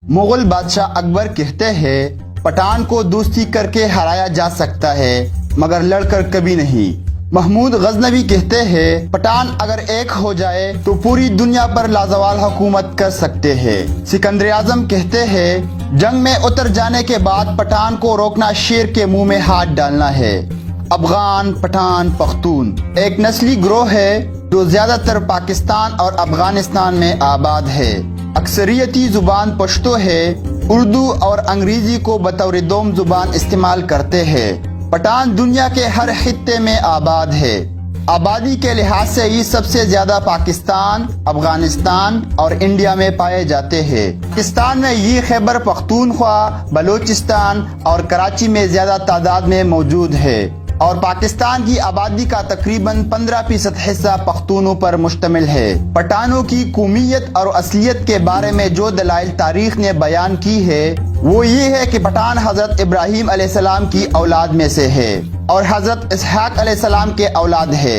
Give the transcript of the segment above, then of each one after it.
مغل بادشاہ اکبر کہتے ہیں پٹھان کو دوستی کر کے ہرایا جا سکتا ہے مگر لڑ کر کبھی نہیں۔ محمود غزنوی کہتے ہیں پٹھان اگر ایک ہو جائے تو پوری دنیا پر لازوال حکومت کر سکتے ہیں۔ سکندر اعظم کہتے ہیں جنگ میں اتر جانے کے بعد پٹھان کو روکنا شیر کے منہ میں ہاتھ ڈالنا ہے۔ افغان، پٹھان، پختون ایک نسلی گروہ ہے جو زیادہ تر پاکستان اور افغانستان میں آباد ہے۔ اکثریتی زبان پشتو ہے، اردو اور انگریزی کو بطور دوم زبان استعمال کرتے ہیں۔ پٹھان دنیا کے ہر خطے میں آباد ہے۔ آبادی کے لحاظ سے یہ سب سے زیادہ پاکستان، افغانستان اور انڈیا میں پائے جاتے ہیں۔ پاکستان میں یہ خیبر پختونخوا، بلوچستان اور کراچی میں زیادہ تعداد میں موجود ہے اور پاکستان کی آبادی کا تقریباً 15% حصہ پختونوں پر مشتمل ہے۔ پٹھانوں کی قومیت اور اصلیت کے بارے میں جو دلائل تاریخ نے بیان کی ہے وہ یہ ہے کہ پٹھان حضرت ابراہیم علیہ السلام کی اولاد میں سے ہے اور حضرت اسحاق علیہ السلام کے اولاد ہے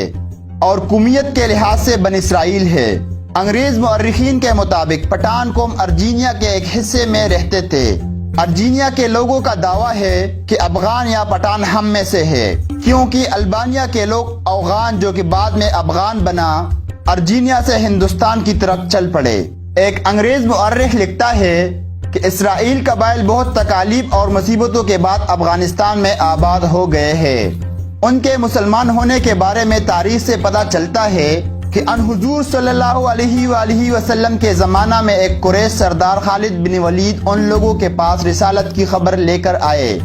اور قومیت کے لحاظ سے بنی اسرائیل ہے۔ انگریز مورخین کے مطابق پٹھان قوم ارجینیا کے ایک حصے میں رہتے تھے۔ ارجینیا کے لوگوں کا دعویٰ ہے کہ افغان یا پٹھان ہم میں سے ہے کیونکہ البانیہ کے لوگ اوغان جو کہ بعد میں افغان بنا ارجینیا سے ہندوستان کی طرف چل پڑے۔ ایک انگریز مورخ لکھتا ہے کہ اسرائیل قبائل بہت تکالیف اور مصیبتوں کے بعد افغانستان میں آباد ہو گئے ہیں۔ ان کے مسلمان ہونے کے بارے میں تاریخ سے پتہ چلتا ہے کہ ان حضور صلی اللہ علیہ وآلہ وسلم کے زمانہ میں ایک قریش سردار خالد بن ولید ان لوگوں کے پاس رسالت کی خبر لے کر آئے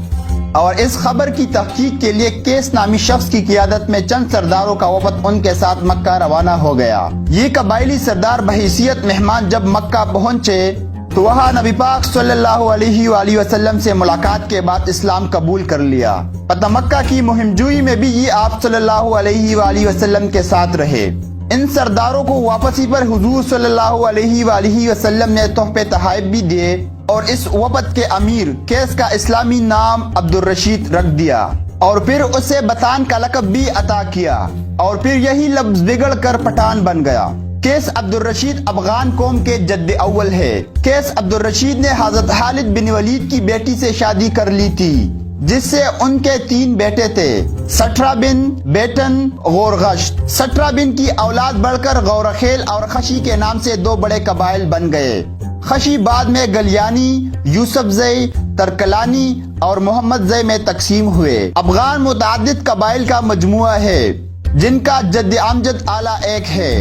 اور اس خبر کی تحقیق کے لیے کیس نامی شخص کی قیادت میں چند سرداروں کا وفد ان کے ساتھ مکہ روانہ ہو گیا۔ یہ قبائلی سردار بحیثیت مہمان جب مکہ پہنچے تو وہاں نبی پاک صلی اللہ علیہ وآلہ وسلم سے ملاقات کے بعد اسلام قبول کر لیا۔ فتح مکہ کی مہم جوئی میں بھی یہ آپ صلی اللہ علیہ وآلہ وسلم کے ساتھ رہے۔ ان سرداروں کو واپسی پر حضور صلی اللہ علیہ وآلہ وسلم نے تحفے تحائف بھی دیے اور اس وفد کے امیر کیس کا اسلامی نام عبد الرشید رکھ دیا اور پھر اسے بطان کا لقب بھی عطا کیا اور پھر یہی لفظ بگڑ کر پٹھان بن گیا۔ کیس عبد الرشید افغان قوم کے جد اول ہے۔ کیس عبد الرشید نے حضرت خالد بن ولید کی بیٹی سے شادی کر لی تھی جس سے ان کے 3 بیٹے تھے، سٹرا بن، بیٹن، غورغشت۔ سٹرا بن کی اولاد بڑھ کر غورخیل اور خشی کے نام سے 2 بڑے قبائل بن گئے۔ خشی بعد میں گلیانی، یوسف زئی، ترکلانی اور محمد زئی میں تقسیم ہوئے۔ افغان متعدد قبائل کا مجموعہ ہے جن کا جد امجد اعلیٰ ایک ہے،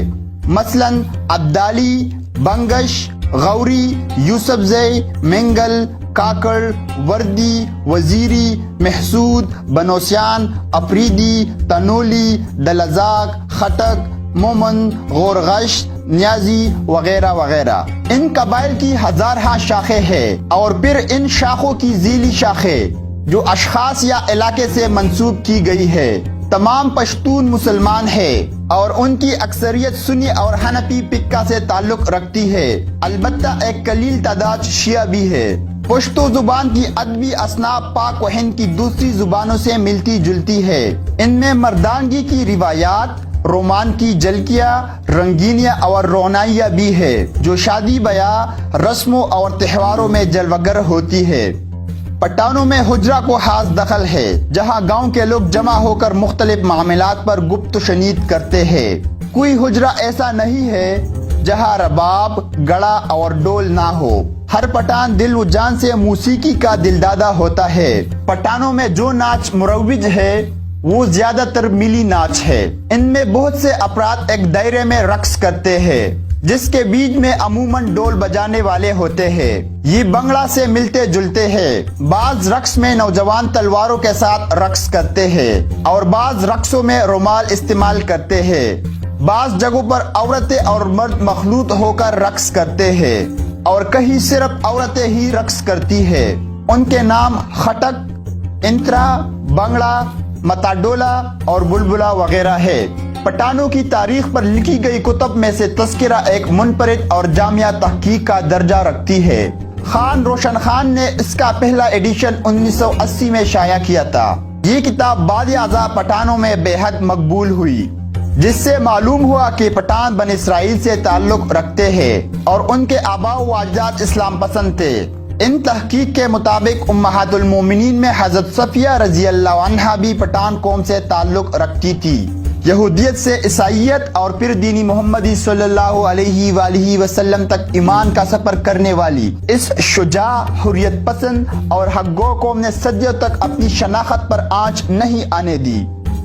مثلاً عبدالی، بنگش، غوری، یوسف زئی، منگل، کاکڑ، وردی، وزیری، محسود، بنوسیان، افریدی، تنولی، دلزاق، خٹک، مومن، غورغشت، نیازی وغیرہ وغیرہ۔ ان قبائل کی ہزارہ شاخیں ہیں اور پھر ان شاخوں کی ذیلی شاخیں جو اشخاص یا علاقے سے منسوب کی گئی ہے۔ تمام پشتون مسلمان ہیں اور ان کی اکثریت سنی اور حنفی فقہ سے تعلق رکھتی ہے، البتہ ایک قلیل تعداد شیعہ بھی ہے۔ پشتو زبان کی ادبی اصناف پاک و ہند کی دوسری زبانوں سے ملتی جلتی ہے۔ ان میں مردانگی کی روایات، رومان کی جھلکیاں، رنگینیاں اور رونائیاں بھی ہے جو شادی بیاہ، رسموں اور تہواروں میں جلوگر ہوتی ہے۔ پٹھانوں میں حجرہ کو خاص دخل ہے جہاں گاؤں کے لوگ جمع ہو کر مختلف معاملات پر گفت و شنید کرتے ہیں۔ کوئی حجرہ ایسا نہیں ہے جہاں رباب، گڑا اور ڈول نہ ہو۔ ہر پٹھان دل و جان سے موسیقی کا دلدادہ ہوتا ہے۔ پٹھانوں میں جو ناچ مروج ہے وہ زیادہ تر ملی ناچ ہے۔ ان میں بہت سے افراد ایک دائرے میں رقص کرتے ہیں جس کے بیچ میں عموماً ڈول بجانے والے ہوتے ہیں۔ یہ بنگڑا سے ملتے جلتے ہیں۔ بعض رقص میں نوجوان تلواروں کے ساتھ رقص کرتے ہیں اور بعض رقصوں میں رومال استعمال کرتے ہیں۔ بعض جگہوں پر عورتیں اور مرد مخلوط ہو کر رقص کرتے ہیں اور کہیں صرف عورتیں ہی رقص کرتی ہیں۔ ان کے نام خٹک، انترا، بنگڑا، متاڈولا اور بلبلا وغیرہ ہے۔ پٹھانوں کی تاریخ پر لکھی گئی کتب میں سے تذکرہ ایک منفرد اور جامعہ تحقیق کا درجہ رکھتی ہے۔ خان روشن خان نے اس کا پہلا ایڈیشن 1980 میں شائع کیا تھا۔ یہ کتاب بعد ازاں پٹھانوں میں بے حد مقبول ہوئی۔ جس سے معلوم ہوا کہ پٹھان بن اسرائیل سے تعلق رکھتے ہیں اور ان کے آباء و اجداد اسلام پسند تھے۔ ان تحقیق کے مطابق امہات المومنین میں حضرت صفیہ رضی اللہ عنہا بھی پٹھان قوم سے تعلق رکھتی تھی۔ یہودیت سے عیسائیت اور پھر دینی محمدی صلی اللہ علیہ وآلہ وسلم تک ایمان کا سفر کرنے والی اس شجاع، حریت پسند اور حق گو قوم نے صدیوں تک اپنی شناخت پر آنچ نہیں آنے دی۔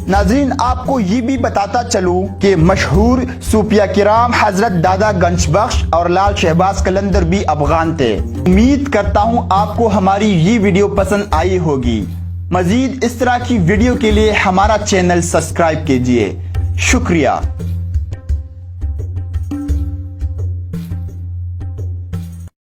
ناظرین، آپ کو یہ بھی بتاتا چلوں کہ مشہور صوفیہ کرام حضرت دادا گنج بخش اور لال شہباز قلندر بھی افغان تھے۔ امید کرتا ہوں آپ کو ہماری یہ ویڈیو پسند آئی ہوگی۔ مزید اس طرح کی ویڈیو کے لیے ہمارا چینل سبسکرائب کیجیے۔ شکریہ۔